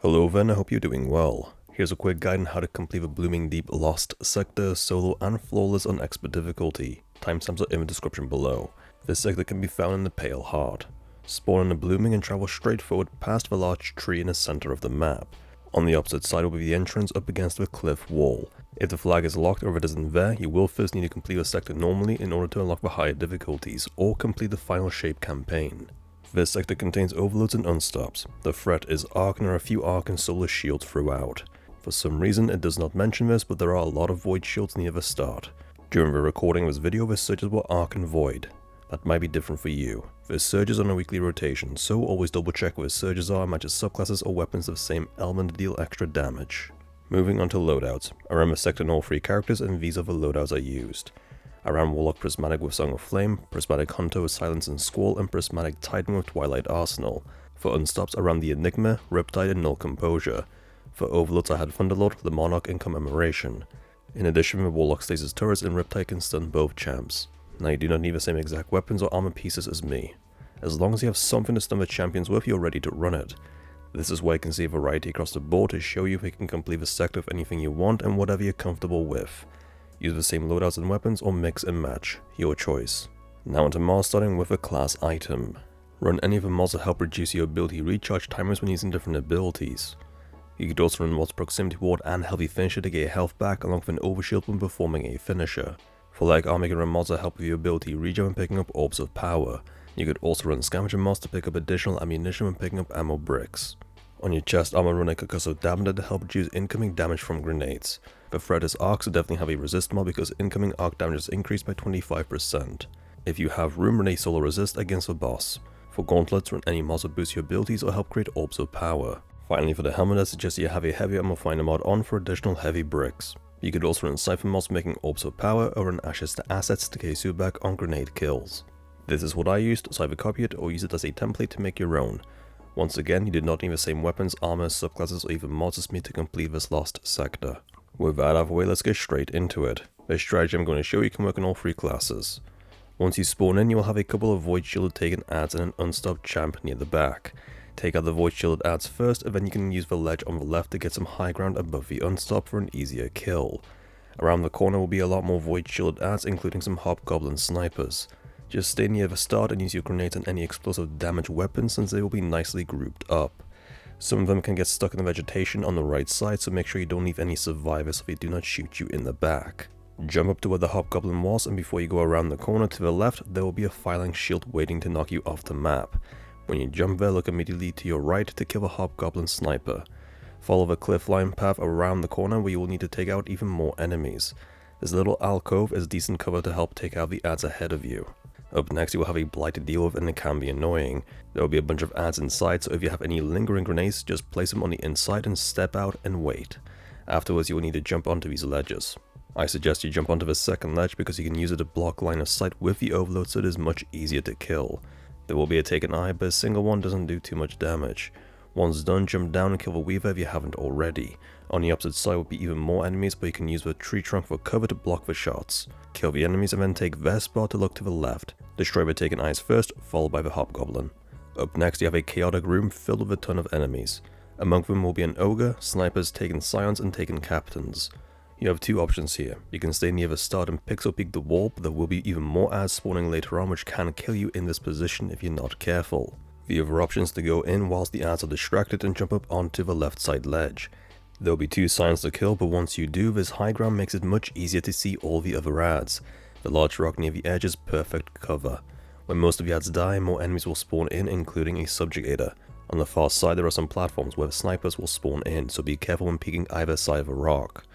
Hello Ven, I hope you're doing well. Here's a quick guide on how to complete the Blooming Deep Lost sector, solo and flawless on expert difficulty. Timestamps are in the description below. This sector can be found in the Pale Heart. Spawn in the Blooming and travel straight forward past the large tree in the center of the map. On the opposite side will be the entrance up against the cliff wall. If the flag is locked or if it isn't there, you will first need to complete the sector normally in order to unlock the higher difficulties, or complete the final shape campaign. This sector contains overloads and unstops. The threat is arc and there are a few arc and solar shields throughout. For some reason it does not mention this, but there are a lot of void shields near the start. During the recording of this video the surges were arc and void. That might be different for you. There's surges on a weekly rotation, so always double check where surges are and match subclasses or weapons of the same element to deal extra damage. Moving on to loadouts. Around the sector all 3 characters and these are the loadouts are used. Around Warlock Prismatic with Song of Flame, Prismatic Hunter with Silence and Squall, and Prismatic Titan with Twilight Arsenal. For unstops around the Enigma, Riptide and Null Composure. For overloads I had Thunderlord, the Monarch and Commemoration. In addition the Warlock Stasis turrets and Riptide can stun both champs. Now you do not need the same exact weapons or armor pieces as me. As long as you have something to stun the champions with, you're ready to run it. This is where you can see a variety across the board to show you if you can complete the sector with anything you want and whatever you're comfortable with. Use the same loadouts and weapons or mix and match, your choice. Now onto mods, starting with a class item. Run any of the mods that help reduce your ability recharge timers when using different abilities. You could also run mods Proximity Ward and Healthy Finisher to get your health back along with an overshield when performing a finisher. For leg armor you can run mods that help with your ability regen when picking up orbs of power. You could also run scavenger mods to pick up additional ammunition when picking up ammo bricks. On your chest armor, run a concussive damager to help reduce incoming damage from grenades. The threat is arc, so definitely have a resist mod because incoming arc damage is increased by 25%. If you have room, run a solo resist against the boss. For gauntlets, run any mods that boost your abilities or help create orbs of power. Finally, for the helmet, I suggest you have a heavy ammo finder mod on for additional heavy bricks. You could also run Cypher mods making orbs of power or run ashes to assets to get back on grenade kills. This is what I used, so either copy it or use it as a template to make your own. Once again, you did not need the same weapons, armor, subclasses or even mods as me to complete this lost sector. With that out of the way, let's get straight into it. The strategy I'm going to show you can work on all 3 classes. Once you spawn in, you will have a couple of void shielded taken ads and an unstopped champ near the back. Take out the void shielded ads first, and then you can use the ledge on the left to get some high ground above the unstop for an easier kill. Around the corner will be a lot more void shielded ads, including some hobgoblin snipers. Just stay near the start and use your grenades and any explosive damage weapons since they will be nicely grouped up. Some of them can get stuck in the vegetation on the right side, so make sure you don't leave any survivors so they do not shoot you in the back. Jump up to where the hobgoblin was, and before you go around the corner to the left, there will be a filing shield waiting to knock you off the map. When you jump there, look immediately to your right to kill the hobgoblin sniper. Follow the cliffline path around the corner where you will need to take out even more enemies. This little alcove is decent cover to help take out the ads ahead of you. Up next you will have a blight to deal with and it can be annoying. There will be a bunch of ads inside, so if you have any lingering grenades, just place them on the inside and step out and wait. Afterwards you will need to jump onto these ledges. I suggest you jump onto the second ledge because you can use it to block line of sight with the overload, so it is much easier to kill. There will be a taken eye, but a single one doesn't do too much damage. Once done, jump down and kill the weaver if you haven't already. On the opposite side will be even more enemies, but you can use the tree trunk for cover to block the shots. Kill the enemies and then take their spot to look to the left. Destroy the taken eyes first, followed by the hobgoblin. Up next you have a chaotic room filled with a ton of enemies. Among them will be an ogre, snipers, taken scions and taken captains. You have 2 options here. You can stay near the start and pixel peek the wall, but there will be even more ads spawning later on which can kill you in this position if you're not careful. The other option is to go in whilst the ads are distracted and jump up onto the left side ledge. There will be 2 signs to kill, but once you do, this high ground makes it much easier to see all the other ads. The large rock near the edge is perfect cover. When most of the ads die, more enemies will spawn in, including a Subjugator. On the far side there are some platforms where the snipers will spawn in, so be careful when peeking either side of a rock.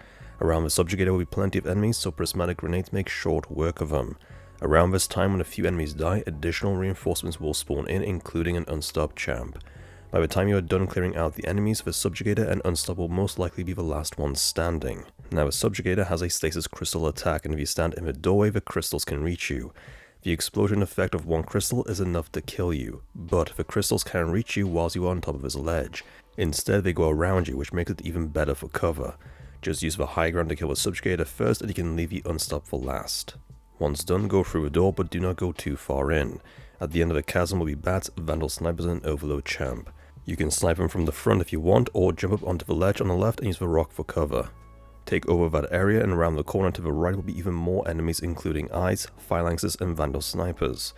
Around the Subjugator will be plenty of enemies, so prismatic grenades make short work of them. Around this time, when a few enemies die, additional reinforcements will spawn in, including an unstopped champ. By the time you are done clearing out the enemies, the Subjugator and Unstop will most likely be the last ones standing. Now the Subjugator has a stasis crystal attack, and if you stand in the doorway, the crystals can reach you. The explosion effect of 1 crystal is enough to kill you, but the crystals can reach you whilst you are on top of this ledge. Instead they go around you, which makes it even better for cover. Just use the high ground to kill the Subjugator first, and you can leave the Unstop for last. Once done, go through the door, but do not go too far in. At the end of the chasm will be bats, vandal snipers and an overload champ. You can snipe them from the front if you want, or jump up onto the ledge on the left and use the rock for cover. Take over that area, and around the corner to the right will be even more enemies, including eyes, phalanxes and vandal snipers.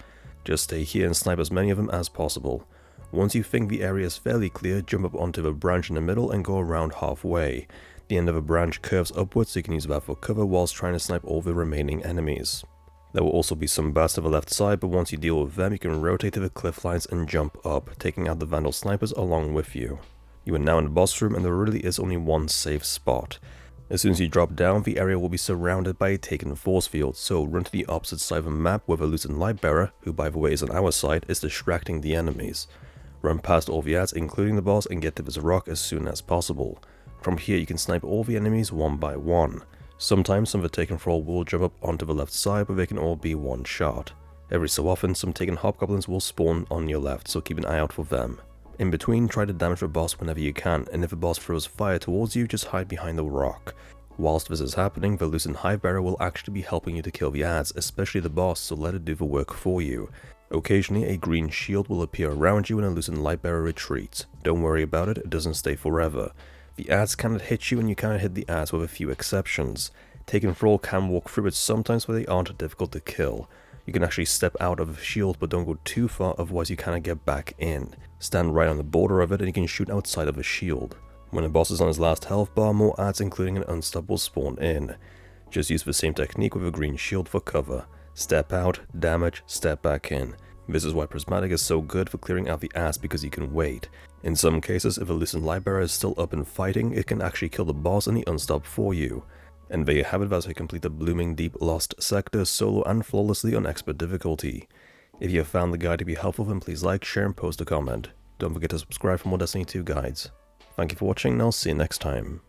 Just stay here and snipe as many of them as possible. Once you think the area is fairly clear, jump up onto the branch in the middle and go around halfway. The end of the branch curves upwards, so you can use that for cover whilst trying to snipe all the remaining enemies. There will also be some bats to the left side, but once you deal with them, you can rotate to the cliff lines and jump up, taking out the vandal snipers along with you. You are now in the boss room, and there really is only one safe spot. As soon as you drop down, the area will be surrounded by a taken force field, so run to the opposite side of the map where the Lucent Lightbearer, who by the way is on our side, is distracting the enemies. Run past all the ads, including the boss, and get to this rock as soon as possible. From here you can snipe all the enemies one by one. Sometimes some of the taken thrall will jump up onto the left side, but they can all be one shot. Every so often some taken hobgoblins will spawn on your left, so keep an eye out for them. In between, try to damage the boss whenever you can, and if the boss throws fire towards you, just hide behind the rock. Whilst this is happening, the Lucent Hivebearer will actually be helping you to kill the ads, especially the boss, so let it do the work for you. Occasionally a green shield will appear around you when a Lucent Lightbearer retreats. Don't worry about it, it doesn't stay forever. The ads cannot hit you, and you cannot hit the ads with a few exceptions. Taken thrall can walk through it sometimes, but they aren't difficult to kill. You can actually step out of the shield, but don't go too far, otherwise you cannot get back in. Stand right on the border of it and you can shoot outside of the shield. When a boss is on his last health bar, more ads including an Unstop will spawn in. Just use the same technique with a green shield for cover. Step out, damage, step back in. This is why Prismatic is so good for clearing out the ads, because you can wait. In some cases, if a Lucent Lightbearer is still up and fighting, it can actually kill the boss and the Unstop for you. And there you have it, that's how you complete the Blooming Deep Lost Sector solo and flawlessly on expert difficulty. If you have found the guide to be helpful, then please like, share and post a comment. Don't forget to subscribe for more Destiny 2 guides. Thank you for watching, and I'll see you next time.